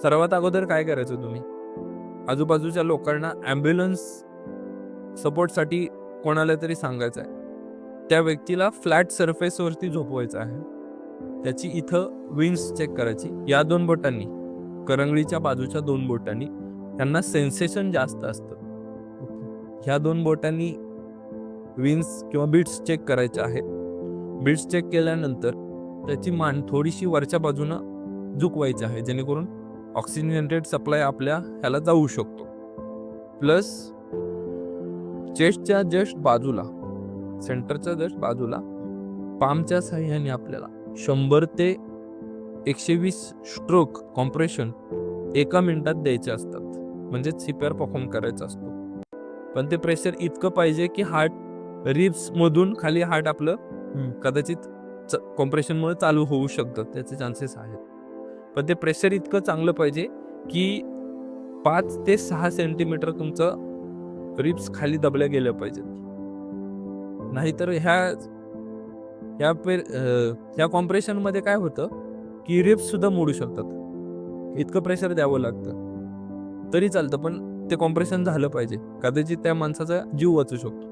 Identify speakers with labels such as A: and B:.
A: सर्वात अगोदर काय करायचं तुम्ही, आजूबाजूच्या लोकांना ॲम्ब्युलन्स सपोर्टसाठी कोणाला तरी सांगायचं आहे. त्या व्यक्तीला फ्लॅट सरफेसवरती झोपवायचं आहे. त्याची इथं विंग्स चेक करायची. या 2 बोटांनी, करंगळीच्या बाजूच्या 2 बोटांनी त्यांना सेन्सेशन जास्त असतं. ह्या 2 बोटांनी विंग्स किंवा बीट्स चेक करायचे आहेत. बीट्स चेक केल्यानंतर त्याची मान थोडीशी वरच्या बाजूनं झुकवायची आहे, जेणेकरून ऑक्सिजनेटेड सप्लाय आपल्या ह्याला जाऊ शकतो. प्लस चेस्टच्या जस्ट बाजूला, सेंटरच्या जस्ट बाजूला पामच्या साहाय्याने आपल्याला 100 ते 120 स्ट्रोक कॉम्प्रेशन 1 मिनिटात द्यायचे असतात. म्हणजे CPR परफॉर्म करायचा असतो. पण ते प्रेशर इतकं पाहिजे की हार्ट रिब्स मधून खाली हार्ट आपलं कदाचित कॉम्प्रेशनमुळे चालू होऊ शकतं, त्याचे चान्सेस आहेत. पण ते प्रेशर इतकं चांगलं पाहिजे की 5 ते 6 सेंटीमीटर तुमचं रिब्स खाली दबल्या गेल्या पाहिजेत. नाहीतर ह्या कॉम्प्रेशनमध्ये काय होतं की रिब्स सुद्धा मोडू शकतात. इतकं प्रेशर द्यावं लागतं. तरी चालतं, पण ते कॉम्प्रेशन झालं पाहिजे. कदाचित त्या माणसाचा जीव वाचू शकतो.